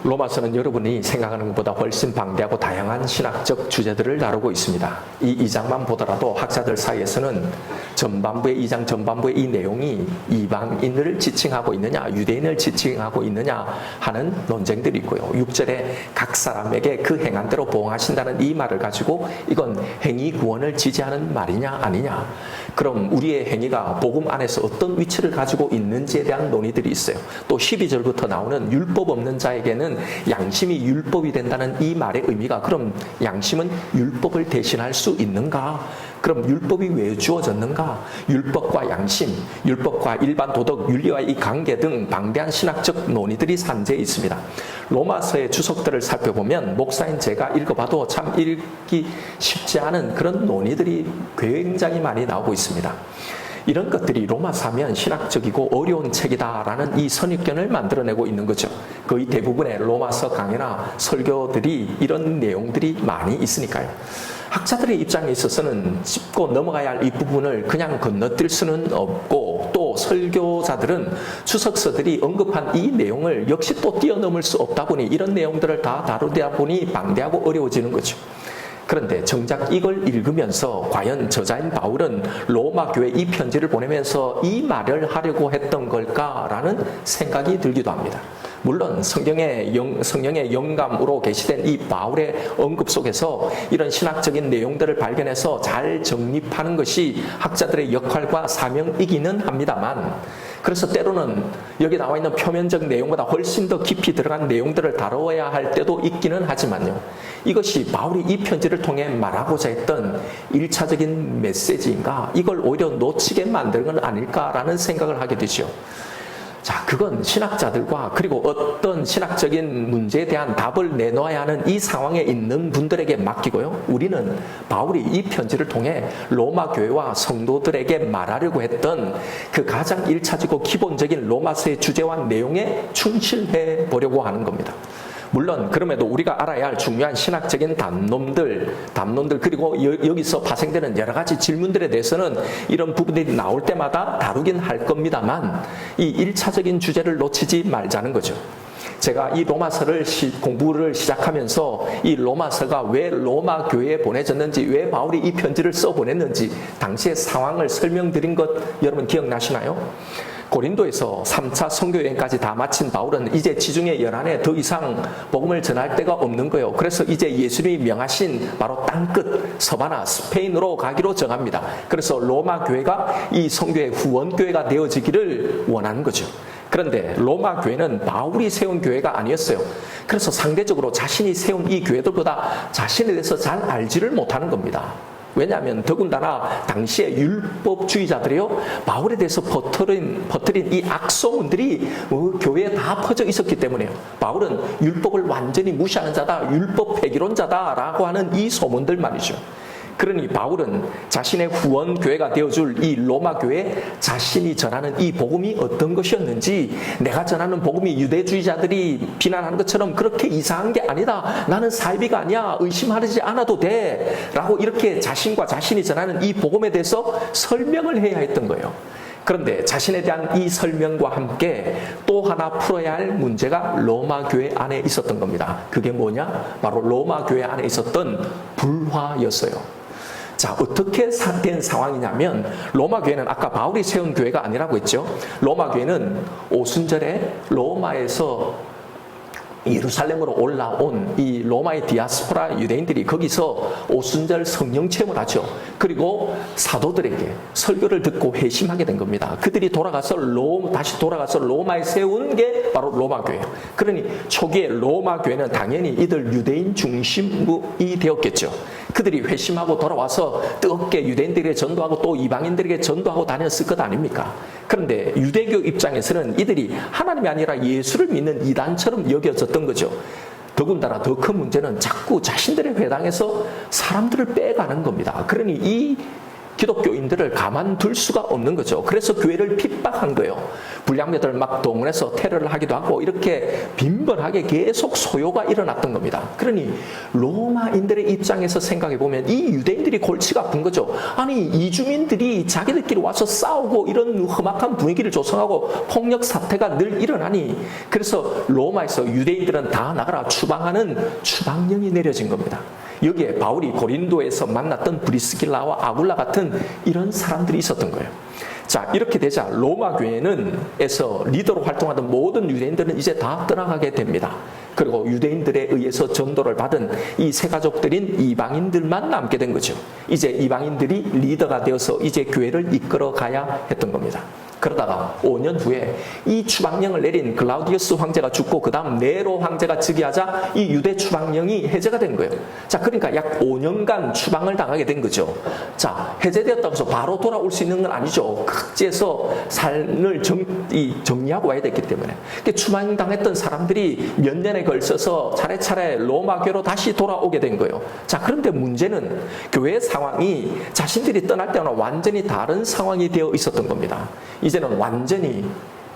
로마서는 여러분이 생각하는 것보다 훨씬 방대하고 다양한 신학적 주제들을 다루고 있습니다. 이 2장만 보더라도 학자들 사이에서는 전반부의 2장 전반부의 이 내용이 이방인을 지칭하고 있느냐, 유대인을 지칭하고 있느냐 하는 논쟁들이 있고요. 6절에 각 사람에게 그 행한대로 보응하신다는 이 말을 가지고 이건 행위 구원을 지지하는 말이냐 아니냐. 그럼 우리의 행위가 복음 안에서 어떤 위치를 가지고 있는지에 대한 논의들이 있어요. 또 12절부터 나오는 율법 없는 자에게는 양심이 율법이 된다는 이 말의 의미가, 그럼 양심은 율법을 대신할 수 있는가? 그럼 율법이 왜 주어졌는가? 율법과 양심, 율법과 일반 도덕, 윤리와의 이 관계 등 방대한 신학적 논의들이 산재해 있습니다. 로마서의 주석들을 살펴보면 목사인 제가 읽어봐도 참 읽기 쉽지 않은 그런 논의들이 굉장히 많이 나오고 있습니다. 이런 것들이 로마서 하면 신학적이고 어려운 책이다라는 이 선입견을 만들어내고 있는 거죠. 거의 대부분의 로마서 강의나 설교들이 이런 내용들이 많이 있으니까요. 학자들의 입장에 있어서는 짚고 넘어가야 할 이 부분을 그냥 건너뛸 수는 없고, 또 설교자들은 주석서들이 언급한 이 내용을 역시 또 뛰어넘을 수 없다 보니 이런 내용들을 다 다루다 보니 방대하고 어려워지는 거죠. 그런데 정작 이걸 읽으면서 과연 저자인 바울은 로마 교회 이 편지를 보내면서 이 말을 하려고 했던 걸까라는 생각이 들기도 합니다. 물론 성령의 영감으로 계시된 이 바울의 언급 속에서 이런 신학적인 내용들을 발견해서 잘 정립하는 것이 학자들의 역할과 사명이기는 합니다만, 그래서 때로는 여기 나와 있는 표면적 내용보다 훨씬 더 깊이 들어간 내용들을 다뤄야 할 때도 있기는 하지만요. 이것이 바울이 이 편지를 통해 말하고자 했던 1차적인 메시지인가? 이걸 오히려 놓치게 만드는 건 아닐까라는 생각을 하게 되죠. 자, 그건 신학자들과 그리고 어떤 신학적인 문제에 대한 답을 내놓아야 하는 이 상황에 있는 분들에게 맡기고요. 우리는 바울이 이 편지를 통해 로마 교회와 성도들에게 말하려고 했던 그 가장 1차적이고 기본적인 로마서의 주제와 내용에 충실해 보려고 하는 겁니다. 물론 그럼에도 우리가 알아야 할 중요한 신학적인 담론들 그리고 여기서 파생되는 여러 가지 질문들에 대해서는 이런 부분들이 나올 때마다 다루긴 할 겁니다만, 이 1차적인 주제를 놓치지 말자는 거죠. 제가 이 로마서를 공부를 시작하면서 이 로마서가 왜 로마 교회에 보내졌는지, 왜 바울이 이 편지를 써보냈는지 당시의 상황을 설명드린 것 여러분 기억나시나요? 고린도에서 3차 선교여행까지 다 마친 바울은 이제 지중해 연안에 더 이상 복음을 전할 데가 없는 거예요. 그래서 이제 예수님이 명하신 바로 땅끝 서바나 스페인으로 가기로 정합니다. 그래서 로마 교회가 이 선교의 후원교회가 되어지기를 원하는 거죠. 그런데 로마 교회는 바울이 세운 교회가 아니었어요. 그래서 상대적으로 자신이 세운 이 교회들보다 자신에 대해서 잘 알지를 못하는 겁니다. 왜냐하면 더군다나 당시의 율법주의자들이요, 바울에 대해서 퍼뜨린 이 악소문들이 교회에 다 퍼져 있었기 때문에요. 바울은 율법을 완전히 무시하는 자다, 율법 폐기론자다라고 하는 이 소문들 말이죠. 그러니 바울은 자신의 후원 교회가 되어줄 이 로마 교회에 자신이 전하는 이 복음이 어떤 것이었는지, 내가 전하는 복음이 유대주의자들이 비난하는 것처럼 그렇게 이상한 게 아니다, 나는 사이비가 아니야, 의심하지 않아도 돼 라고 이렇게 자신과 자신이 전하는 이 복음에 대해서 설명을 해야 했던 거예요. 그런데 자신에 대한 이 설명과 함께 또 하나 풀어야 할 문제가 로마 교회 안에 있었던 겁니다. 그게 뭐냐? 바로 로마 교회 안에 있었던 불화였어요. 자, 어떻게 된 상황이냐면, 로마 교회는 아까 바울이 세운 교회가 아니라고 했죠. 로마 교회는 오순절에 로마에서 예루살렘으로 올라온 이 로마의 디아스포라 유대인들이 거기서 오순절 성령 체험을 하죠. 그리고 사도들에게 설교를 듣고 회심하게 된 겁니다. 그들이 다시 돌아가서 로마에 세운 게 바로 로마 교회예요. 그러니 초기에 로마 교회는 당연히 이들 유대인 중심이 되었겠죠. 그들이 회심하고 돌아와서 뜨겁게 유대인들에게 전도하고 또 이방인들에게 전도하고 다녔을 것 아닙니까? 그런데 유대교 입장에서는 이들이 하나님이 아니라 예수를 믿는 이단처럼 여겨졌던 거죠. 더군다나 더 큰 문제는 자꾸 자신들의 회당에서 사람들을 빼가는 겁니다. 그러니 이 기독교인들을 가만둘 수가 없는 거죠. 그래서 교회를 핍박한 거예요. 불량배들 막 동원해서 테러를 하기도 하고 이렇게 빈번하게 계속 소요가 일어났던 겁니다. 그러니 로마인들의 입장에서 생각해 보면 이 유대인들이 골치가 아픈 거죠. 아니 이주민들이 자기들끼리 와서 싸우고 이런 험악한 분위기를 조성하고 폭력 사태가 늘 일어나니 그래서 로마에서 유대인들은 다 나가라 추방하는 추방령이 내려진 겁니다. 여기에 바울이 고린도에서 만났던 브리스길라와 아굴라 같은 이런 사람들이 있었던 거예요. 자, 이렇게 되자 로마 교회에서 리더로 활동하던 모든 유대인들은 이제 다 떠나가게 됩니다. 그리고 유대인들에 의해서 전도를 받은 이 세 가족들인 이방인들만 남게 된 거죠. 이제 이방인들이 리더가 되어서 이제 교회를 이끌어 가야 했던 겁니다. 그러다가 5년 후에 이 추방령을 내린 글라우디우스 황제가 죽고 그 다음 네로 황제가 즉위하자 이 유대 추방령이 해제가 된 거예요. 자, 그러니까 약 5년간 추방을 당하게 된 거죠. 자, 해제되었다고 해서 바로 돌아올 수 있는 건 아니죠. 각지에서 삶을 정리하고 와야 됐기 때문에. 추방당했던 사람들이 몇 년에 걸쳐서 차례차례 로마교로 다시 돌아오게 된 거예요. 자, 그런데 문제는 교회 상황이 자신들이 떠날 때와는 완전히 다른 상황이 되어 있었던 겁니다. 이제는 완전히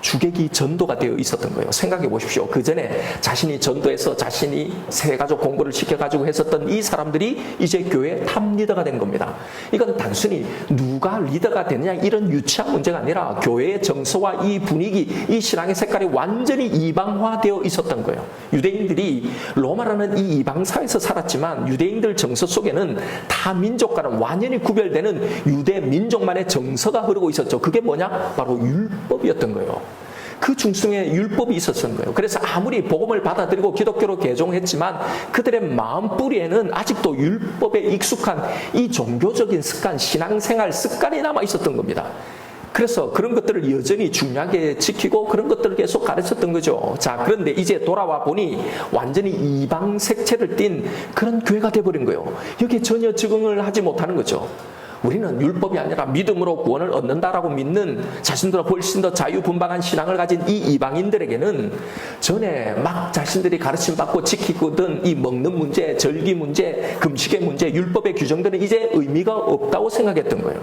주객이 전도가 되어 있었던 거예요. 생각해 보십시오. 그 전에 자신이 전도해서 자신이 세가족 공부를 시켜가지고 했었던 이 사람들이 이제 교회 탑 리더가 된 겁니다. 이건 단순히 누가 리더가 되느냐 이런 유치한 문제가 아니라 교회의 정서와 이 분위기, 이 신앙의 색깔이 완전히 이방화되어 있었던 거예요. 유대인들이 로마라는 이 이방사회에서 살았지만 유대인들 정서 속에는 타 민족과는 완전히 구별되는 유대 민족만의 정서가 흐르고 있었죠. 그게 뭐냐? 바로 율법이었던 거예요. 그 중심에 율법이 있었던 거예요. 그래서 아무리 복음을 받아들이고 기독교로 개종했지만 그들의 마음 뿌리에는 아직도 율법에 익숙한 이 종교적인 습관, 신앙생활 습관이 남아 있었던 겁니다. 그래서 그런 것들을 여전히 중요하게 지키고 그런 것들을 계속 가르쳤던 거죠. 자, 그런데 이제 돌아와 보니 완전히 이방 색채를 띤 그런 교회가 돼버린 거예요. 여기에 전혀 적응을 하지 못하는 거죠. 우리는 율법이 아니라 믿음으로 구원을 얻는다라고 믿는 자신들보다 훨씬 더 자유분방한 신앙을 가진 이 이방인들에게는 전에 막 자신들이 가르침받고 지키거든 이 먹는 문제, 절기 문제, 금식의 문제, 율법의 규정들은 이제 의미가 없다고 생각했던 거예요.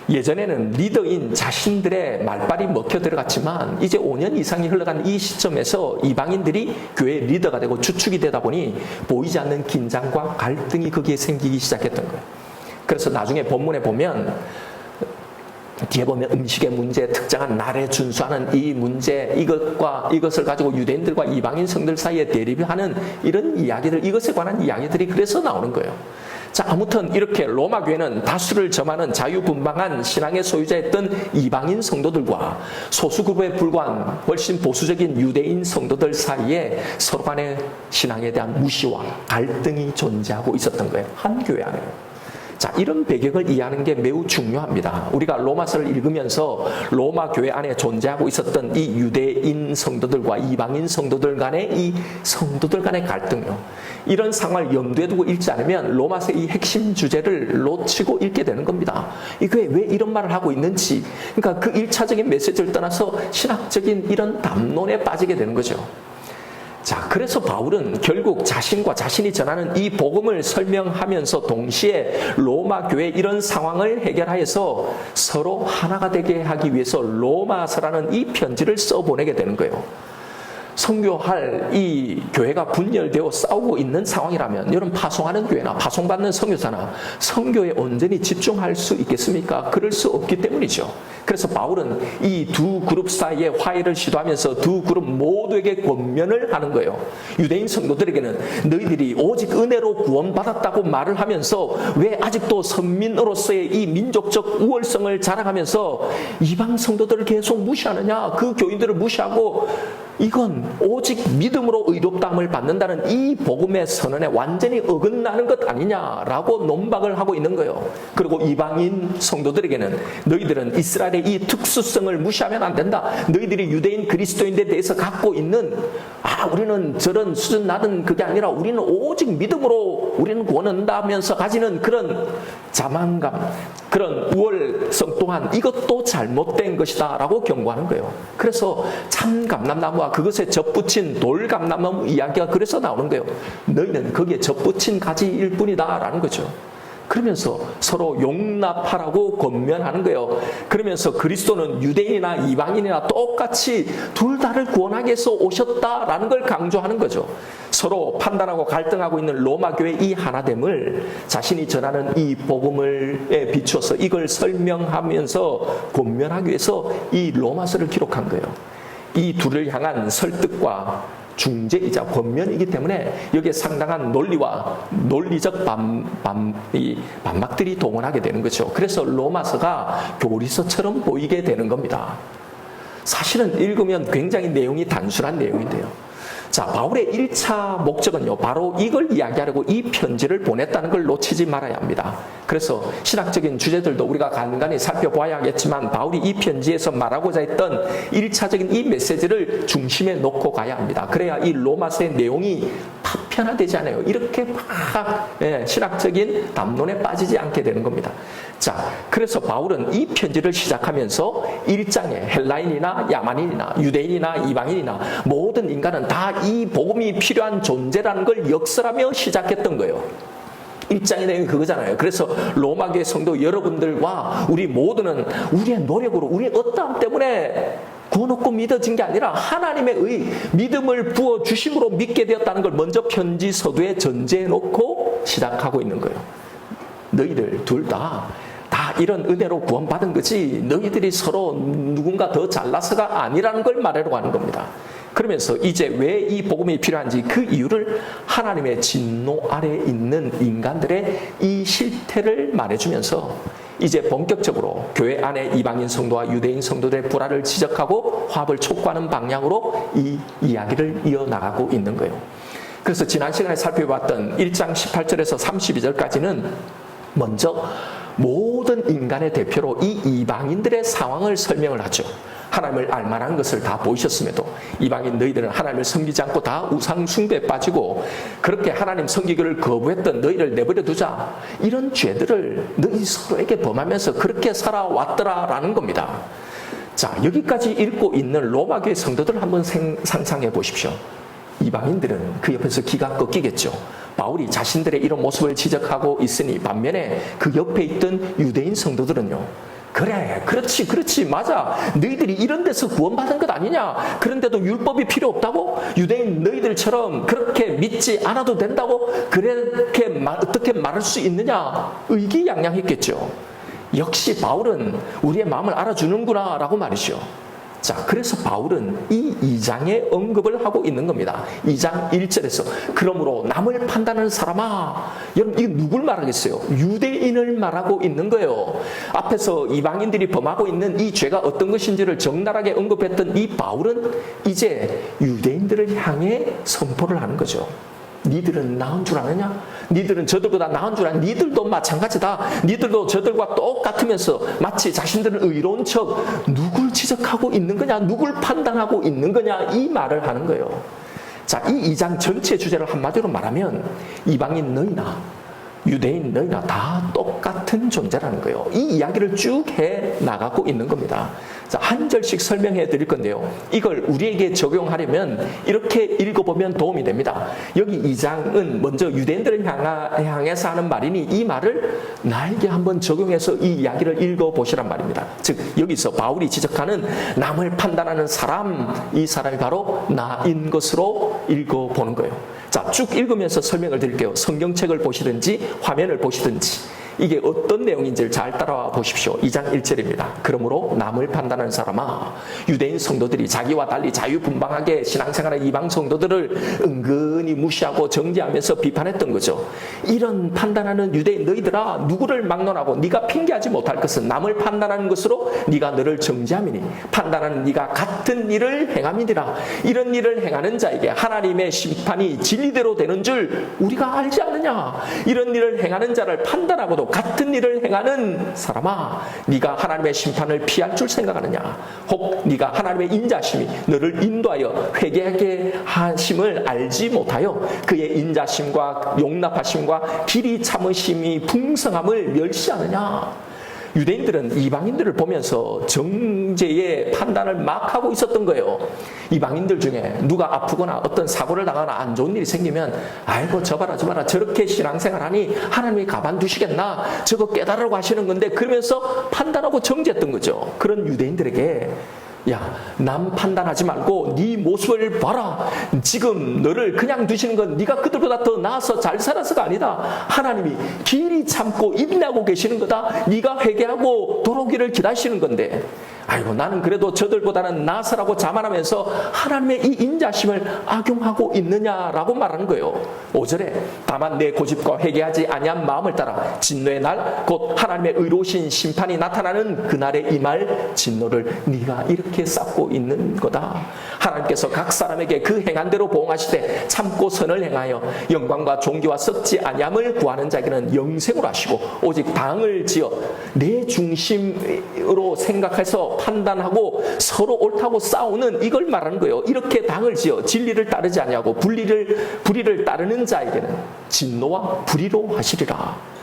예전에는 리더인 자신들의 말발이 먹혀 들어갔지만 이제 5년 이상이 흘러간 이 시점에서 이방인들이 교회의 리더가 되고 주축이 되다 보니 보이지 않는 긴장과 갈등이 거기에 생기기 시작했던 거예요. 그래서 나중에 본문에 보면 뒤에 보면 음식의 문제, 특정한 날에 준수하는 이 문제, 이것을 가지고 유대인들과 이방인 성들 사이에 대립하는 이런 이야기들, 이것에 관한 이야기들이 그래서 나오는 거예요. 자, 아무튼 이렇게 로마 교회는 다수를 점하는 자유분방한 신앙의 소유자였던 이방인 성도들과 소수 그룹에 불과한 훨씬 보수적인 유대인 성도들 사이에 서로 간의 신앙에 대한 무시와 갈등이 존재하고 있었던 거예요. 한 교회 안에요. 자, 이런 배경을 이해하는 게 매우 중요합니다. 우리가 로마서를 읽으면서 로마 교회 안에 존재하고 있었던 이 유대인 성도들과 이방인 성도들 간의 이 성도들 간의 갈등요. 이런 상황을 염두에 두고 읽지 않으면 로마서의 이 핵심 주제를 놓치고 읽게 되는 겁니다. 이 교회 왜 이런 말을 하고 있는지, 그러니까 그 1차적인 메시지를 떠나서 신학적인 이런 담론에 빠지게 되는 거죠. 자, 그래서 바울은 결국 자신과 자신이 전하는 이 복음을 설명하면서 동시에 로마 교회의 이런 상황을 해결하여서 서로 하나가 되게 하기 위해서 로마서라는 이 편지를 써보내게 되는 거예요. 선교할 이 교회가 분열되어 싸우고 있는 상황이라면 여러분 파송하는 교회나 파송받는 선교사나 선교에 온전히 집중할 수 있겠습니까? 그럴 수 없기 때문이죠. 그래서 바울은 이 두 그룹 사이에 화해를 시도하면서 두 그룹 모두에게 권면을 하는 거예요. 유대인 성도들에게는 너희들이 오직 은혜로 구원받았다고 말을 하면서 왜 아직도 선민으로서의 이 민족적 우월성을 자랑하면서 이방 성도들을 계속 무시하느냐? 그 교인들을 무시하고 이건 오직 믿음으로 의롭다함을 받는다는 이 복음의 선언에 완전히 어긋나는 것 아니냐라고 논박을 하고 있는 거예요. 그리고 이방인 성도들에게는 너희들은 이스라엘의 이 특수성을 무시하면 안 된다. 너희들이 유대인 그리스도인들에 대해서 갖고 있는 우리는 저런 수준 낮은 그게 아니라 우리는 오직 믿음으로 우리는 구원한다면서 가지는 그런 자만감, 그런 우월성 또한 이것도 잘못된 것이다 라고 경고하는 거예요. 그래서 참 감람나무와 그것에 접붙인 돌 감람나무 이야기가 그래서 나오는 거예요. 너희는 거기에 접붙인 가지일 뿐이다 라는 거죠. 그러면서 서로 용납하라고 권면하는 거예요. 그러면서 그리스도는 유대인이나 이방인이나 똑같이 둘 다를 구원하기 위해서 오셨다라는 걸 강조하는 거죠. 서로 판단하고 갈등하고 있는 로마 교회의 이 하나됨을 자신이 전하는 이 복음을 비추어서 이걸 설명하면서 권면하기 위해서 이 로마서를 기록한 거예요. 이 둘을 향한 설득과 중재이자 권면이기 때문에 여기에 상당한 논리와 논리적 반박들이 동원하게 되는 거죠. 그래서 로마서가 교리서처럼 보이게 되는 겁니다. 사실은 읽으면 굉장히 내용이 단순한 내용인데요. 자, 바울의 1차 목적은요, 바로 이걸 이야기하려고 이 편지를 보냈다는 걸 놓치지 말아야 합니다. 그래서 신학적인 주제들도 우리가 간간히 살펴봐야겠지만 바울이 이 편지에서 말하고자 했던 1차적인 이 메시지를 중심에 놓고 가야 합니다. 그래야 이 로마서의 내용이 파편화되지 않아요. 이렇게 막 신학적인 담론에 빠지지 않게 되는 겁니다. 자, 그래서 바울은 이 편지를 시작하면서 1장에 헬라인이나 야만인이나 유대인이나 이방인이나 모든 인간은 다 이 복음이 필요한 존재라는 걸 역설하며 시작했던 거예요. 1장의 내용이 그거잖아요. 그래서 로마교회 성도 여러분들과 우리 모두는 우리의 노력으로, 우리의 어떠함 때문에 구원 얻고 믿어진 게 아니라 하나님의 믿음을 부어주심으로 믿게 되었다는 걸 먼저 편지 서두에 전제해 놓고 시작하고 있는 거예요. 너희들 둘 다 이런 은혜로 구원받은 거지 너희들이 서로 누군가 더 잘나서가 아니라는 걸 말하려고 하는 겁니다. 그러면서 이제 왜 이 복음이 필요한지 그 이유를 하나님의 진노 아래 있는 인간들의 이 실태를 말해주면서 이제 본격적으로 교회 안에 이방인 성도와 유대인 성도들의 불화를 지적하고 화합을 촉구하는 방향으로 이 이야기를 이어나가고 있는 거예요. 그래서 지난 시간에 살펴봤던 1장 18절에서 32절까지는 먼저 모든 인간의 대표로 이 이방인들의 상황을 설명을 하죠. 하나님을 알만한 것을 다 보이셨음에도 이방인 너희들은 하나님을 섬기지 않고 다 우상 숭배에 빠지고 그렇게 하나님 섬기기를 거부했던 너희를 내버려 두자. 이런 죄들을 너희 서로에게 범하면서 그렇게 살아왔더라라는 겁니다. 자, 여기까지 읽고 있는 로마교회 성도들 한번 상상해 보십시오. 이방인들은 그 옆에서 기가 꺾이겠죠. 바울이 자신들의 이런 모습을 지적하고 있으니 반면에 그 옆에 있던 유대인 성도들은요. 그래, 그렇지, 맞아. 너희들이 이런 데서 구원받은 것 아니냐. 그런데도 율법이 필요 없다고? 유대인 너희들처럼 그렇게 믿지 않아도 된다고? 그렇게 어떻게 말할 수 있느냐? 의기양양했겠죠. 역시 바울은 우리의 마음을 알아주는구나 라고 말이죠. 자, 그래서 바울은 이 2장에 언급을 하고 있는 겁니다. 2장 1절에서 그러므로 남을 판단하는 사람아, 여러분 이게 누굴 말하겠어요? 유대인을 말하고 있는 거예요. 앞에서 이방인들이 범하고 있는 이 죄가 어떤 것인지를 적나라하게 언급했던 이 바울은 이제 유대인들을 향해 선포를 하는 거죠. 니들은 나은 줄 아느냐? 니들은 저들보다 나은 줄 아느냐? 니들도 마찬가지다. 니들도 저들과 똑같으면서 마치 자신들은 의로운 척 누굴 지적하고 있는 거냐? 누굴 판단하고 있는 거냐? 이 말을 하는 거예요. 자, 이 2장 전체 주제를 한마디로 말하면 이방인 너희나 유대인 너희나 다 똑같은 존재라는 거예요. 이 이야기를 쭉 해 나가고 있는 겁니다. 자, 한 절씩 설명해 드릴 건데요. 이걸 우리에게 적용하려면 이렇게 읽어보면 도움이 됩니다. 여기 2장은 먼저 유대인들을 향해서 하는 말이니 이 말을 나에게 한번 적용해서 이 이야기를 읽어보시란 말입니다. 즉 여기서 바울이 지적하는 남을 판단하는 사람, 이 사람이 바로 나인 것으로 읽어보는 거예요. 자, 쭉 읽으면서 설명을 드릴게요. 성경책을 보시든지 화면을 보시든지 이게 어떤 내용인지를 잘 따라와 보십시오. 2장 1절입니다. 그러므로 남을 판단하는 사람아, 유대인 성도들이 자기와 달리 자유분방하게 신앙생활의 이방 성도들을 은근히 무시하고 정죄하면서 비판했던 거죠. 이런 판단하는 유대인 너희들아, 누구를 막론하고 네가 핑계하지 못할 것은 남을 판단하는 것으로 네가 너를 정죄함이니 판단하는 네가 같은 일을 행함이니라. 이런 일을 행하는 자에게 하나님의 심판이 진리대로 되는 줄 우리가 알지 않느냐. 이런 일을 행하는 자를 판단하고도 같은 일을 행하는 사람아, 네가 하나님의 심판을 피할 줄 생각하느냐? 혹 네가 하나님의 인자심이 너를 인도하여 회개하게 하심을 알지 못하여 그의 인자심과 용납하심과 길이 참으심이 풍성함을 멸시하느냐? 유대인들은 이방인들을 보면서 정죄의 판단을 막 하고 있었던 거예요. 이방인들 중에 누가 아프거나 어떤 사고를 당하거나 안 좋은 일이 생기면 아이고 저 봐라 저렇게 신앙생활하니 하나님이 가만두시겠나, 저거 깨달으라고 하시는 건데, 그러면서 판단하고 정죄했던 거죠. 그런 유대인들에게 야, 남 판단하지 말고 네 모습을 봐라. 지금 너를 그냥 두시는 건 네가 그들보다 더 나아서 잘 살아서가 아니다. 하나님이 길이 참고 인내하고 계시는 거다. 네가 회개하고 돌아오기를 기다리시는 건데, 아이고 나는 그래도 저들보다는 나아서라고 자만하면서 하나님의 이 인자심을 악용하고 있느냐라고 말하는 거예요. 5절에 다만 내 고집과 회개하지 아니한 마음을 따라 진노의 날 곧 하나님의 의로우신 심판이 나타나는 그날에 임할 진노를 네가 이렇게 쌓고 있는 거다. 하나님께서 각 사람에게 그 행한 대로 보응하시되 참고 선을 행하여 영광과 존귀와 썩지 아니함을 구하는 자에게는 영생으로 하시고 오직 당을 지어 내 중심으로 생각해서 판단하고 서로 옳다고 싸우는 이걸 말하는 거예요. 이렇게 당을 지어 진리를 따르지 아니하고 불의를 따르는 자에게는 진노와 불의로 하시리라.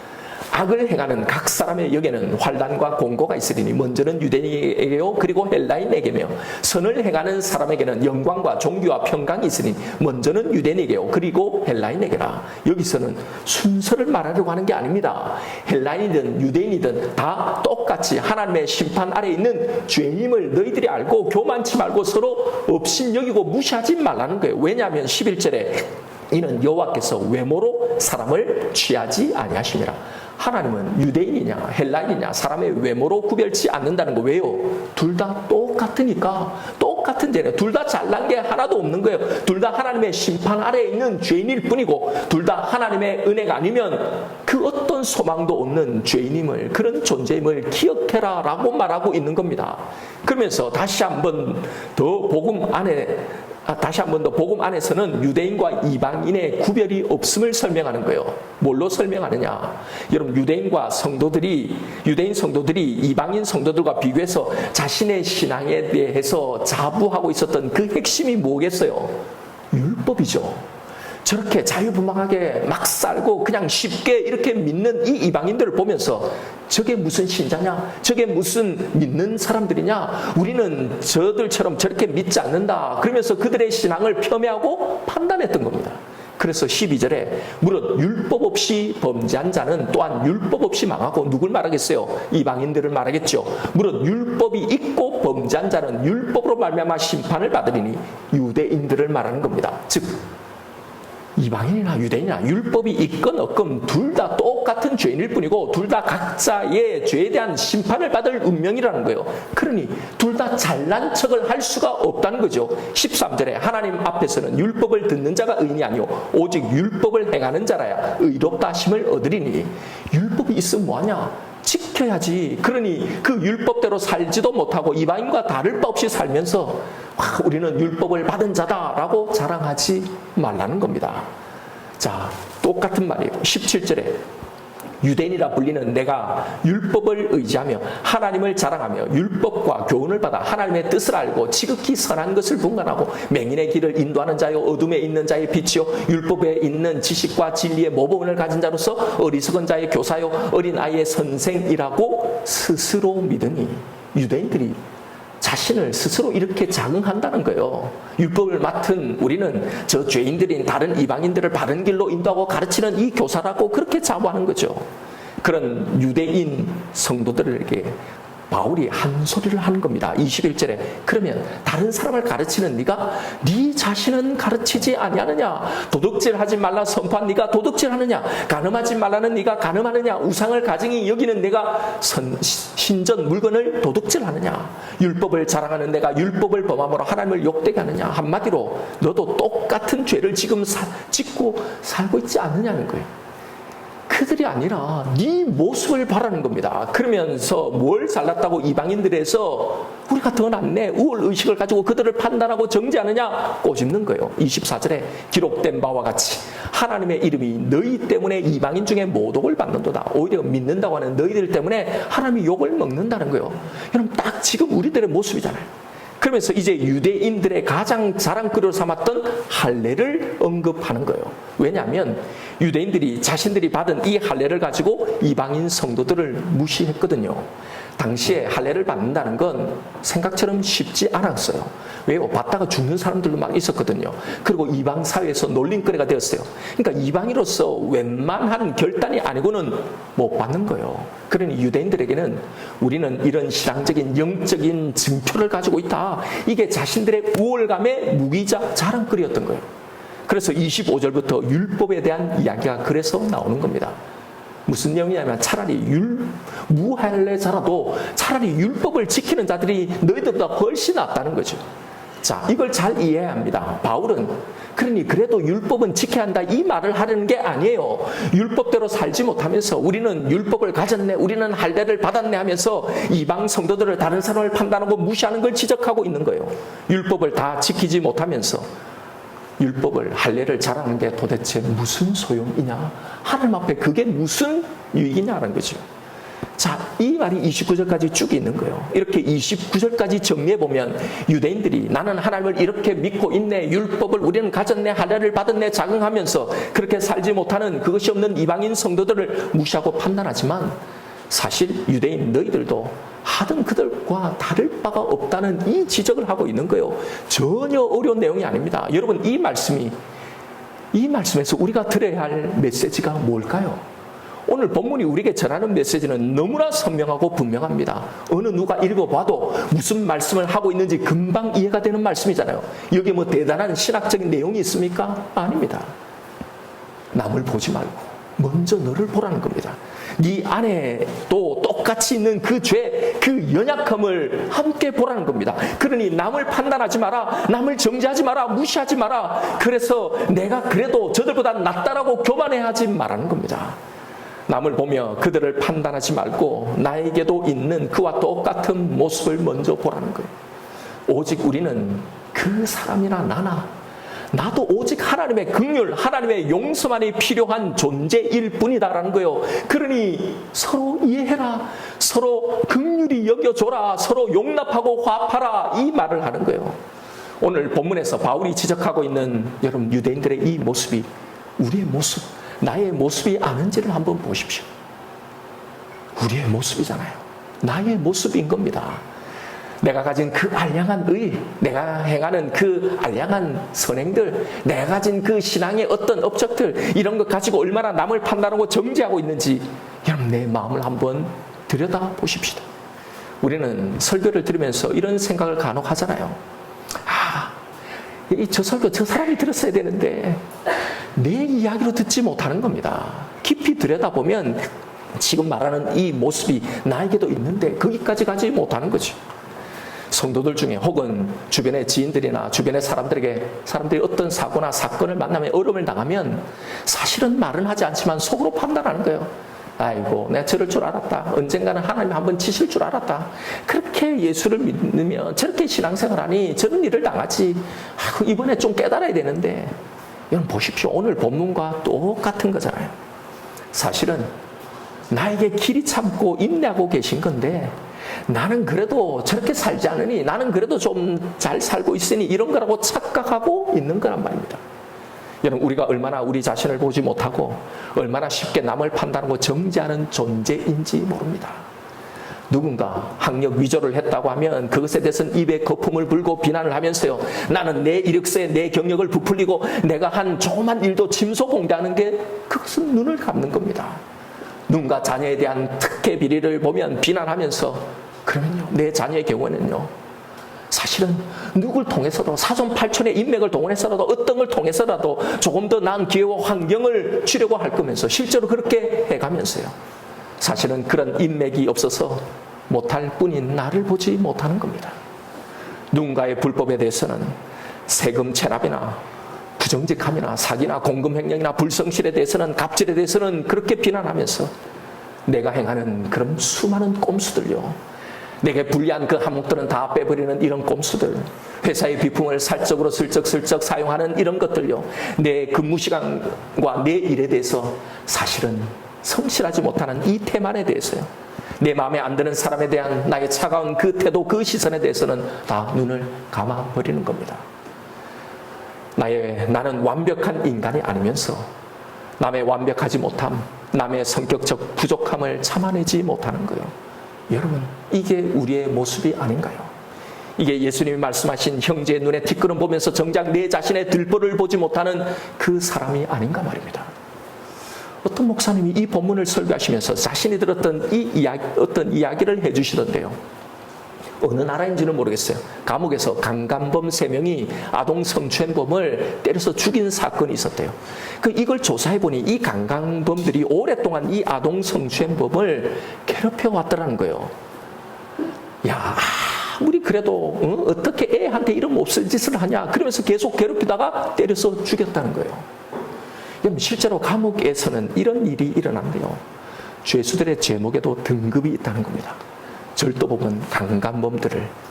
악을 행하는 각 사람의 역에는 환난과 공고가 있으리니 먼저는 유대인에게요 그리고 헬라인에게며, 선을 행하는 사람에게는 영광과 존귀와 평강이 있으니 먼저는 유대인에게요 그리고 헬라인에게라. 여기서는 순서를 말하려고 하는 게 아닙니다. 헬라인이든 유대인이든 다 똑같이 하나님의 심판 아래에 있는 죄인임을 너희들이 알고 교만치 말고 서로 업신여기고 무시하지 말라는 거예요. 왜냐하면 11절에 이는 여호와께서 외모로 사람을 취하지 아니하심이라. 하나님은 유대인이냐 헬라인이냐 사람의 외모로 구별치 않는다는 거. 왜요? 둘 다 똑같으니까. 똑같은 죄네. 둘 다 잘난 게 하나도 없는 거예요. 둘 다 하나님의 심판 아래에 있는 죄인일 뿐이고, 둘 다 하나님의 은혜가 아니면 그 어떤 소망도 없는 죄인임을, 그런 존재임을 기억해라 라고 말하고 있는 겁니다. 그러면서 다시 한 번 더 복음 안에서는 유대인과 이방인의 구별이 없음을 설명하는 거예요. 뭘로 설명하느냐? 여러분, 유대인 성도들이 이방인 성도들과 비교해서 자신의 신앙에 대해서 자부하고 있었던 그 핵심이 뭐겠어요? 율법이죠. 저렇게 자유분방하게 막 살고 그냥 쉽게 이렇게 믿는 이 이방인들을 보면서 저게 무슨 신자냐? 저게 무슨 믿는 사람들이냐? 우리는 저들처럼 저렇게 믿지 않는다. 그러면서 그들의 신앙을 폄훼하고 판단했던 겁니다. 그래서 12절에 무릇 율법 없이 범죄한 자는 또한 율법 없이 망하고, 누굴 말하겠어요? 이방인들을 말하겠죠. 무릇 율법이 있고 범죄한 자는 율법으로 말미암아 심판을 받으리니, 유대인들을 말하는 겁니다. 즉 이방인이나 유대인이나 율법이 있건 없건 둘 다 똑같은 죄인일 뿐이고, 둘 다 각자의 죄에 대한 심판을 받을 운명이라는 거예요. 그러니 둘 다 잘난 척을 할 수가 없다는 거죠. 13절에 하나님 앞에서는 율법을 듣는 자가 의인이 아니오 오직 율법을 행하는 자라야 의롭다 하심을 얻으리니. 율법이 있으면 뭐하냐? 지켜야지. 그러니 그 율법대로 살지도 못하고 이방인과 다를 바 없이 살면서 우리는 율법을 받은 자다라고 자랑하지 말라는 겁니다. 자, 똑같은 말이에요. 17절에 유대인이라 불리는 내가 율법을 의지하며 하나님을 자랑하며 율법과 교훈을 받아 하나님의 뜻을 알고 지극히 선한 것을 분간하고 맹인의 길을 인도하는 자요 어둠에 있는 자의 빛이요 율법에 있는 지식과 진리의 모범을 가진 자로서 어리석은 자의 교사요 어린 아이의 선생이라고 스스로 믿으니. 유대인들이 자신을 스스로 이렇게 자긍한다는 거예요. 율법을 맡은 우리는 저 죄인들인 다른 이방인들을 바른 길로 인도하고 가르치는 이 교사라고 그렇게 자부하는 거죠. 그런 유대인 성도들에게 바울이 한 소리를 하는 겁니다. 21절에 그러면 다른 사람을 가르치는 네가 네 자신은 가르치지 아니하느냐? 도둑질하지 말라 선포한 네가 도둑질하느냐? 간음하지 말라는 네가 간음하느냐? 우상을 가증히 여기는 내가 신전 물건을 도둑질하느냐? 율법을 자랑하는 내가 율법을 범함으로 하나님을 욕되게 하느냐? 한마디로 너도 똑같은 죄를 지금 짓고 살고 있지 않느냐는 거예요. 그들이 아니라 네 모습을 바라는 겁니다. 그러면서 뭘 잘났다고 이방인들에서 우리가 더 낫네 우월의식을 가지고 그들을 판단하고 정죄하느냐 꼬집는 거예요. 24절에 기록된 바와 같이 하나님의 이름이 너희 때문에 이방인 중에 모독을 받는도다. 오히려 믿는다고 하는 너희들 때문에 하나님이 욕을 먹는다는 거예요. 여러분 딱 지금 우리들의 모습이잖아요. 그러면서 이제 유대인들의 가장 자랑거리로 삼았던 할례를 언급하는 거예요. 왜냐하면 유대인들이 자신들이 받은 이 할례를 가지고 이방인 성도들을 무시했거든요. 당시에 할례를 받는다는 건 생각처럼 쉽지 않았어요. 왜요? 받다가 죽는 사람들도 막 있었거든요. 그리고 이방 사회에서 놀림거리가 되었어요. 그러니까 이방인으로서 웬만한 결단이 아니고는 못 받는 거예요. 그러니 유대인들에게는 우리는 이런 신앙적인 영적인 증표를 가지고 있다. 이게 자신들의 우월감의 무기자 자랑거리였던 거예요. 그래서 25절부터 율법에 대한 이야기가 그래서 나오는 겁니다. 무슨 내용이냐면 차라리 무할례자라도 차라리 율법을 지키는 자들이 너희들보다 훨씬 낫다는 거죠. 자, 이걸 잘 이해해야 합니다. 바울은 그러니 그래도 율법은 지켜야 한다 이 말을 하려는 게 아니에요. 율법대로 살지 못하면서 우리는 율법을 가졌네, 우리는 할례를 받았네 하면서 이방 성도들을 다른 사람을 판단하고 무시하는 걸 지적하고 있는 거예요. 율법을 다 지키지 못하면서 율법을 할례를 자랑하는 게 도대체 무슨 소용이냐? 하나님 앞에 그게 무슨 유익이냐라는 거죠. 자, 이 말이 29절까지 쭉 있는 거예요. 이렇게 29절까지 정리해보면 유대인들이 나는 하나님을 이렇게 믿고 있네, 율법을 우리는 가졌네, 할례를 받았네 자긍하면서 그렇게 살지 못하는 그것이 없는 이방인 성도들을 무시하고 판단하지만 사실 유대인 너희들도 하등 그들과 다를 바가 없다는 이 지적을 하고 있는 거예요. 전혀 어려운 내용이 아닙니다. 여러분, 이 말씀에서 우리가 들어야 할 메시지가 뭘까요? 오늘 본문이 우리에게 전하는 메시지는 너무나 선명하고 분명합니다. 어느 누가 읽어봐도 무슨 말씀을 하고 있는지 금방 이해가 되는 말씀이잖아요. 여기에 뭐 대단한 신학적인 내용이 있습니까? 아닙니다. 남을 보지 말고 먼저 너를 보라는 겁니다. 네 안에 또 똑같이 있는 그 죄, 그 연약함을 함께 보라는 겁니다. 그러니 남을 판단하지 마라, 남을 정죄하지 마라, 무시하지 마라. 그래서 내가 그래도 저들보다 낫다라고 교만해하지 말라는 겁니다. 남을 보며 그들을 판단하지 말고 나에게도 있는 그와 똑같은 모습을 먼저 보라는 거예요. 오직 우리는 그 사람이나 나도 오직 하나님의 긍휼, 하나님의 용서만이 필요한 존재일 뿐이다라는 거예요. 그러니 서로 이해해라, 서로 긍휼히 여겨줘라, 서로 용납하고 화합하라, 이 말을 하는 거예요. 오늘 본문에서 바울이 지적하고 있는 여러분 유대인들의 이 모습이 우리의 모습, 나의 모습이 아닌지를 한번 보십시오. 우리의 모습이잖아요. 나의 모습인 겁니다. 내가 가진 그 알량한 의, 내가 행하는 그 알량한 선행들, 내가 가진 그 신앙의 어떤 업적들, 이런 것 가지고 얼마나 남을 판단하고 정죄하고 있는지 여러분 내 마음을 한번 들여다보십시다. 우리는 설교를 들으면서 이런 생각을 간혹 하잖아요. 저 설교 저 사람이 들었어야 되는데 내 이야기로 듣지 못하는 겁니다. 깊이 들여다보면 지금 말하는 이 모습이 나에게도 있는데 거기까지 가지 못하는 거죠. 성도들 중에 혹은 주변의 지인들이나 주변의 사람들이 어떤 사고나 사건을 만나면 어려움을 당하면 사실은 말은 하지 않지만 속으로 판단하는 거예요. 아이고 내가 저럴 줄 알았다. 언젠가는 하나님 한번 치실 줄 알았다. 그렇게 예수를 믿으면 저렇게 신앙생활하니 저런 일을 당하지. 이번에 좀 깨달아야 되는데 여러분 보십시오. 오늘 본문과 똑같은 거잖아요. 사실은 나에게 길이 참고 인내하고 계신 건데 나는 그래도 저렇게 살지 않으니 나는 그래도 좀 잘 살고 있으니 이런 거라고 착각하고 있는 거란 말입니다. 여러분 우리가 얼마나 우리 자신을 보지 못하고 얼마나 쉽게 남을 판단하고 정죄하는 존재인지 모릅니다. 누군가 학력 위조를 했다고 하면 그것에 대해서는 입에 거품을 불고 비난을 하면서요. 나는 내 이력서에 내 경력을 부풀리고 내가 한 조그만 일도 침소봉대하는 게 그것은 눈을 감는 겁니다. 누군가 자녀에 대한 특혜 비리를 보면 비난하면서 그러면요 내 자녀의 경우에는요 사실은 누굴 통해서도 사돈팔촌의 인맥을 동원해서라도 어떤 걸 통해서라도 조금 더 나은 기회와 환경을 주려고 할 거면서 실제로 그렇게 해가면서요 사실은 그런 인맥이 없어서 못할 뿐인 나를 보지 못하는 겁니다. 누군가의 불법에 대해서는 세금 체납이나 부정직함이나 사기나 공금횡령이나 불성실에 대해서는 갑질에 대해서는 그렇게 비난하면서 내가 행하는 그런 수많은 꼼수들요 내게 불리한 그 항목들은 다 빼버리는 이런 꼼수들 회사의 비품을 사적으로 슬쩍슬쩍 사용하는 이런 것들요 내 근무시간과 내 일에 대해서 사실은 성실하지 못하는 이 태만에 대해서요 내 마음에 안 드는 사람에 대한 나의 차가운 그 태도, 그 시선에 대해서는 다 눈을 감아버리는 겁니다. 나는 완벽한 인간이 아니면서 남의 완벽하지 못함, 남의 성격적 부족함을 참아내지 못하는 거예요. 여러분, 이게 우리의 모습이 아닌가요? 이게 예수님이 말씀하신 형제의 눈에 티끌은 보면서 정작 내 자신의 들보를 보지 못하는 그 사람이 아닌가 말입니다. 어떤 목사님이 이 본문을 설교하시면서 자신이 들었던 어떤 이야기를 해주시던데요. 어느 나라인지는 모르겠어요. 감옥에서 강간범 3명이 아동 성추행범을 때려서 죽인 사건이 있었대요. 이걸 조사해보니 이 강간범들이 오랫동안 이 아동 성추행범을 괴롭혀 왔더라는 거예요. 야, 아무리 그래도 어떻게 애한테 이런 몹쓸 짓을 하냐, 그러면서 계속 괴롭히다가 때려서 죽였다는 거예요. 실제로 감옥에서는 이런 일이 일어난대요. 죄수들의 제목에도 등급이 있다는 겁니다. 절도범은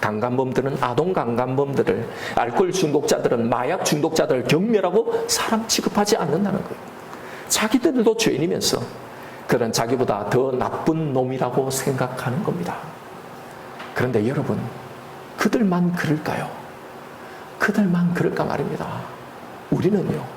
강간범들은 아동 강간범들을, 알코올 중독자들은 마약 중독자들을 경멸하고 사람 취급하지 않는다는 거예요. 자기들도 죄인이면서 그런 자기보다 더 나쁜 놈이라고 생각하는 겁니다. 그런데 여러분, 그들만 그럴까요? 그들만 그럴까 말입니다. 우리는요,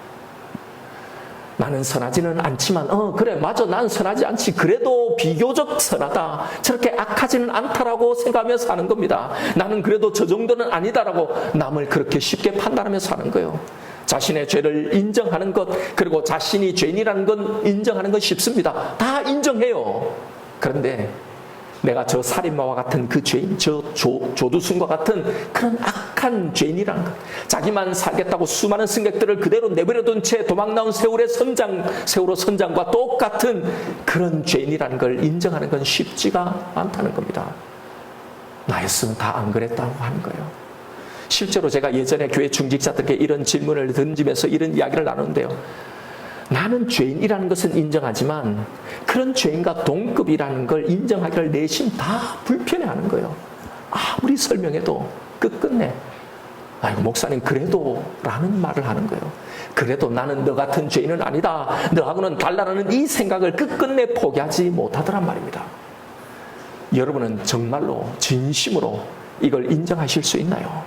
나는 선하지는 않지만 그래 맞아, 난 선하지 않지, 그래도 비교적 선하다, 저렇게 악하지는 않다라고 생각하며 사는 겁니다. 나는 그래도 저 정도는 아니다라고 남을 그렇게 쉽게 판단하며 사는 거예요. 자신의 죄를 인정하는 것, 그리고 자신이 죄인이라는 건 인정하는 건 쉽습니다. 다 인정해요. 그런데 내가 저 살인마와 같은 그 죄인, 저 조두순과 같은 그런 악한 죄인이라는 것, 자기만 살겠다고 수많은 승객들을 그대로 내버려둔 채 도망 나온 세월호 선장과 똑같은 그런 죄인이라는 걸 인정하는 건 쉽지가 않다는 겁니다. 나였으면 다 안 그랬다고 하는 거예요. 실제로 제가 예전에 교회 중직자들께 이런 질문을 던지면서 이런 이야기를 나누는데요. 나는 죄인이라는 것은 인정하지만 그런 죄인과 동급이라는 걸 인정하기를 내심 다 불편해하는 거예요. 아무리 설명해도 끝끝내 아이고 목사님 그래도 라는 말을 하는 거예요. 그래도 나는 너 같은 죄인은 아니다, 너하고는 달라라는 이 생각을 끝끝내 포기하지 못하더란 말입니다. 여러분은 정말로 진심으로 이걸 인정하실 수 있나요?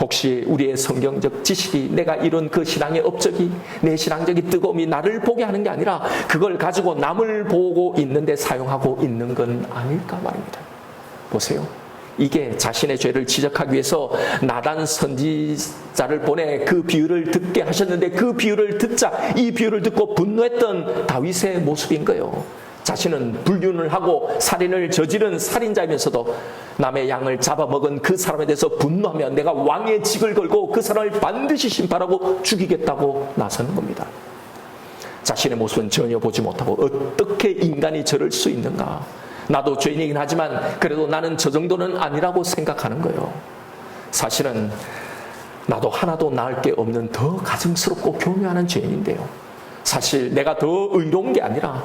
혹시 우리의 성경적 지식이, 내가 이룬 그 신앙의 업적이, 내 신앙적인 뜨거움이 나를 보게 하는 게 아니라 그걸 가지고 남을 보고 있는데 사용하고 있는 건 아닐까 말입니다. 보세요. 이게 자신의 죄를 지적하기 위해서 나단 선지자를 보내 그 비유를 듣게 하셨는데, 그 비유를 듣자 이 비유를 듣고 분노했던 다윗의 모습인 거예요. 자신은 불륜을 하고 살인을 저지른 살인자이면서도 남의 양을 잡아먹은 그 사람에 대해서 분노하며 내가 왕의 직을 걸고 그 사람을 반드시 심판하고 죽이겠다고 나서는 겁니다. 자신의 모습은 전혀 보지 못하고 어떻게 인간이 저럴 수 있는가, 나도 죄인이긴 하지만 그래도 나는 저 정도는 아니라고 생각하는 거예요. 사실은 나도 하나도 나을 게 없는 더 가증스럽고 교묘한 죄인인데요, 사실 내가 더 의로운 게 아니라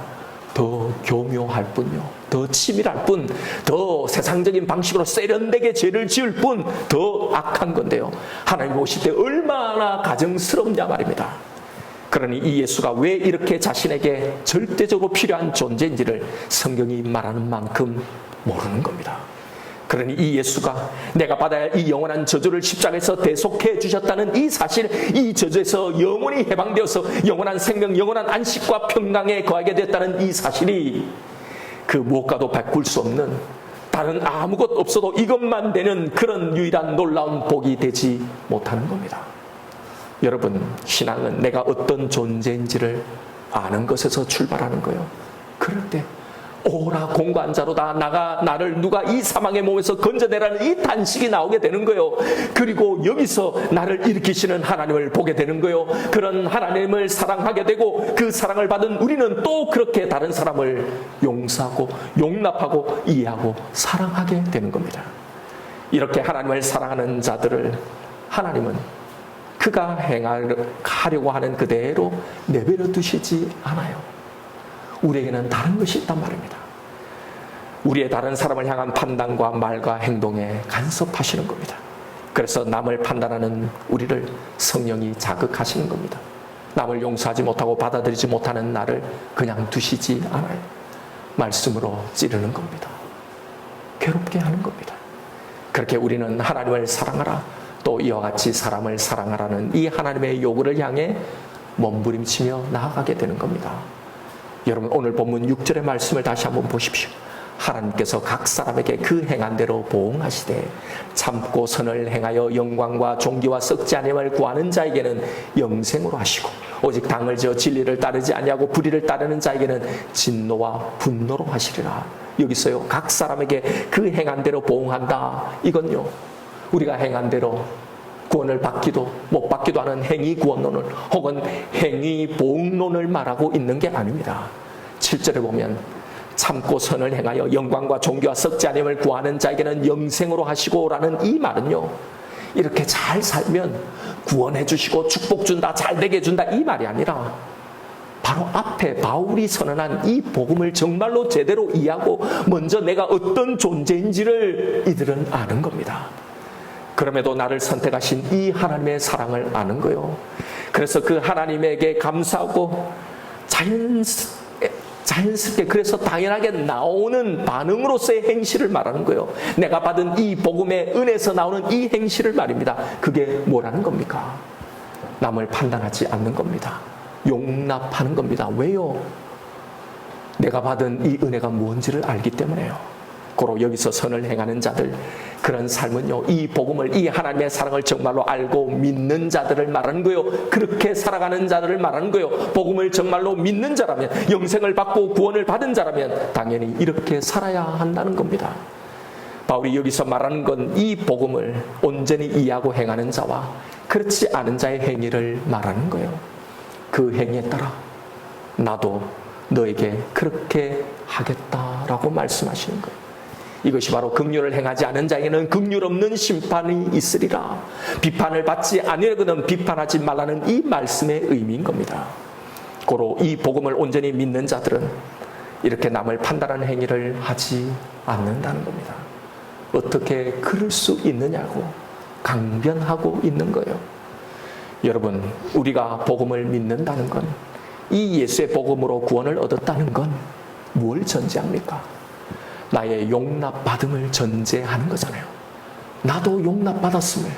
더 교묘할 뿐요, 더 치밀할 뿐, 더 세상적인 방식으로 세련되게 죄를 지을 뿐 더 악한 건데요, 하나님 보실 때 얼마나 가증스럽냐 말입니다. 그러니 이 예수가 왜 이렇게 자신에게 절대적으로 필요한 존재인지를 성경이 말하는 만큼 모르는 겁니다. 그러니 이 예수가 내가 받아야 할 이 영원한 저주를 십자가에서 대속해 주셨다는 이 사실, 이 저주에서 영원히 해방되어서 영원한 생명, 영원한 안식과 평강에 거하게 됐다는 이 사실이 그 무엇과도 바꿀 수 없는, 다른 아무것 없어도 이것만 되는 그런 유일한 놀라운 복이 되지 못하는 겁니다. 여러분, 신앙은 내가 어떤 존재인지를 아는 것에서 출발하는 거예요. 그럴 때 오라 공고한 자로다, 나를 누가 이 사망의 몸에서 건져내라는 이 단식이 나오게 되는 거예요. 그리고 여기서 나를 일으키시는 하나님을 보게 되는 거예요. 그런 하나님을 사랑하게 되고 그 사랑을 받은 우리는 또 그렇게 다른 사람을 용서하고 용납하고 이해하고 사랑하게 되는 겁니다. 이렇게 하나님을 사랑하는 자들을 하나님은 그가 행하려고 하는 그대로 내버려 두시지 않아요. 우리에게는 다른 것이 있단 말입니다. 우리의 다른 사람을 향한 판단과 말과 행동에 간섭하시는 겁니다. 그래서 남을 판단하는 우리를 성령이 자극하시는 겁니다. 남을 용서하지 못하고 받아들이지 못하는 나를 그냥 두시지 않아요. 말씀으로 찌르는 겁니다. 괴롭게 하는 겁니다. 그렇게 우리는 하나님을 사랑하라, 또 이와 같이 사람을 사랑하라는 이 하나님의 요구를 향해 몸부림치며 나아가게 되는 겁니다. 여러분, 오늘 본문 6절의 말씀을 다시 한번 보십시오. 하나님께서 각 사람에게 그 행한 대로 보응하시되 참고 선을 행하여 영광과 존귀와 썩지 아니함을 구하는 자에게는 영생으로 하시고 오직 당을 지어 진리를 따르지 아니하고 불의를 따르는 자에게는 진노와 분노로 하시리라. 여기서요, 각 사람에게 그 행한 대로 보응한다. 이건요, 우리가 행한 대로 구원을 받기도 못 받기도 하는 행위 구원론을 혹은 행위 보응론을 말하고 있는 게 아닙니다. 7절에 보면 참고 선을 행하여 영광과 존귀와 썩지 아니함을 구하는 자에게는 영생으로 하시고 라는 이 말은요, 이렇게 잘 살면 구원해 주시고 축복 준다, 잘 되게 해준다, 이 말이 아니라 바로 앞에 바울이 선언한 이 복음을 정말로 제대로 이해하고 먼저 내가 어떤 존재인지를 이들은 아는 겁니다. 그럼에도 나를 선택하신 이 하나님의 사랑을 아는 거요. 그래서 그 하나님에게 감사하고 자연스럽게, 그래서 당연하게 나오는 반응으로서의 행실을 말하는 거예요. 내가 받은 이 복음의 은혜에서 나오는 이 행실을 말입니다. 그게 뭐라는 겁니까? 남을 판단하지 않는 겁니다. 용납하는 겁니다. 왜요? 내가 받은 이 은혜가 뭔지를 알기 때문에요. 고로 여기서 선을 행하는 자들, 그런 삶은요, 이 복음을, 이 하나님의 사랑을 정말로 알고 믿는 자들을 말하는 거예요. 그렇게 살아가는 자들을 말하는 거예요. 복음을 정말로 믿는 자라면, 영생을 받고 구원을 받은 자라면 당연히 이렇게 살아야 한다는 겁니다. 바울이 여기서 말하는 건 이 복음을 온전히 이해하고 행하는 자와 그렇지 않은 자의 행위를 말하는 거예요. 그 행위에 따라 나도 너에게 그렇게 하겠다라고 말씀하시는 거예요. 이것이 바로 긍휼을 행하지 않은 자에게는 긍휼 없는 심판이 있으리라. 비판을 받지 아니하거든 비판하지 말라는 이 말씀의 의미인 겁니다. 고로 이 복음을 온전히 믿는 자들은 이렇게 남을 판단하는 행위를 하지 않는다는 겁니다. 어떻게 그럴 수 있느냐고 강변하고 있는 거예요. 여러분, 우리가 복음을 믿는다는 건, 이 예수의 복음으로 구원을 얻었다는 건 뭘 전제합니까? 나의 용납받음을 전제하는 거잖아요. 나도 용납받았음을,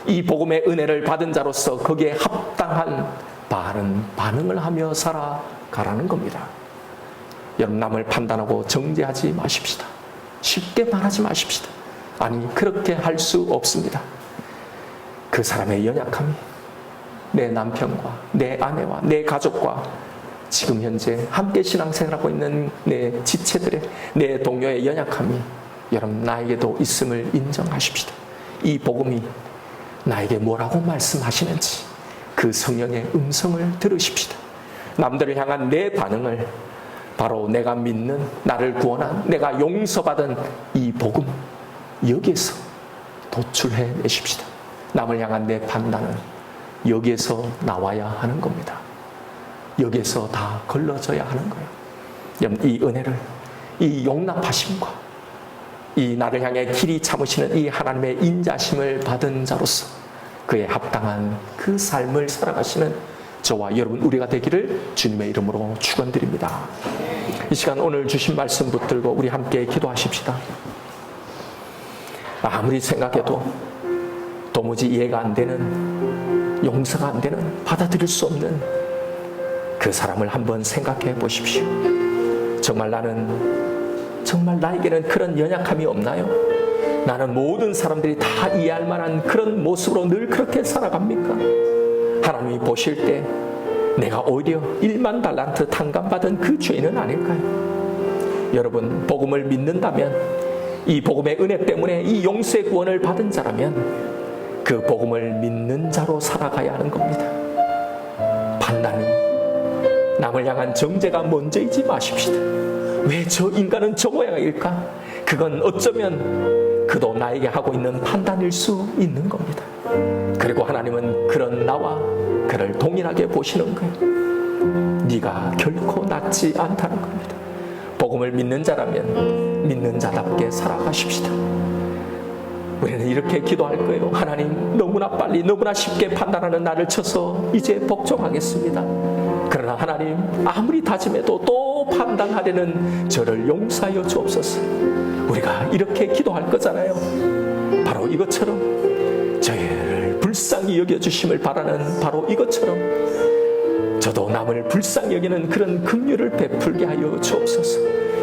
이 복음의 은혜를 받은 자로서 거기에 합당한 바른 반응을 하며 살아가라는 겁니다. 여러분, 남을 판단하고 정죄하지 마십시다. 쉽게 말하지 마십시다. 아니, 그렇게 할 수 없습니다. 그 사람의 연약함이 내 남편과 내 아내와 내 가족과 지금 현재 함께 신앙생활하고 있는 내 지체들의, 내 동료의 연약함이 여러분 나에게도 있음을 인정하십시다. 이 복음이 나에게 뭐라고 말씀하시는지 그 성령의 음성을 들으십시다. 남들을 향한 내 반응을 바로 내가 믿는, 나를 구원한, 내가 용서받은 이 복음, 여기에서 도출해 내십시다. 남을 향한 내 판단은 여기에서 나와야 하는 겁니다. 여기에서 다 걸러져야 하는 거예요. 여러분, 이 은혜를, 이 용납하심과 이 나를 향해 길이 참으시는 이 하나님의 인자심을 받은 자로서 그에 합당한 그 삶을 살아가시는 저와 여러분 우리가 되기를 주님의 이름으로 축원드립니다. 이 시간 오늘 주신 말씀 붙들고 우리 함께 기도하십시다. 아무리 생각해도 도무지 이해가 안 되는, 용서가 안 되는, 받아들일 수 없는 그 사람을 한번 생각해 보십시오. 정말 나에게는 그런 연약함이 없나요? 나는 모든 사람들이 다 이해할 만한 그런 모습으로 늘 그렇게 살아갑니까? 하나님이 보실 때 내가 오히려 1만 달란트 탕감받은 그 죄인은 아닐까요? 여러분, 복음을 믿는다면, 이 복음의 은혜 때문에 이 용서의 구원을 받은 자라면 그 복음을 믿는 자로 살아가야 하는 겁니다. 판단이, 남을 향한 정죄가 먼저이지 마십시다. 왜 저 인간은 저 모양일까? 그건 어쩌면 그도 나에게 하고 있는 판단일 수 있는 겁니다. 그리고 하나님은 그런 나와 그를 동일하게 보시는 거예요. 네가 결코 낫지 않다는 겁니다. 복음을 믿는 자라면 믿는 자답게 살아가십시다. 우리는 이렇게 기도할 거예요. 하나님, 너무나 빨리, 너무나 쉽게 판단하는 나를 쳐서 이제 복종하겠습니다. 그러나 하나님, 아무리 다짐해도 또 판단하려는 저를 용서하여 주옵소서. 우리가 이렇게 기도할 거잖아요. 바로 이것처럼 저희를 불쌍히 여겨주심을 바라는 바로 이것처럼 저도 남을 불쌍히 여기는 그런 긍휼을 베풀게 하여 주옵소서.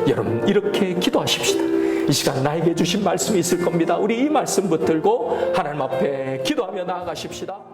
여러분 이렇게 기도하십시다. 이 시간 나에게 주신 말씀이 있을 겁니다. 우리 이 말씀 붙들고 하나님 앞에 기도하며 나아가십시다.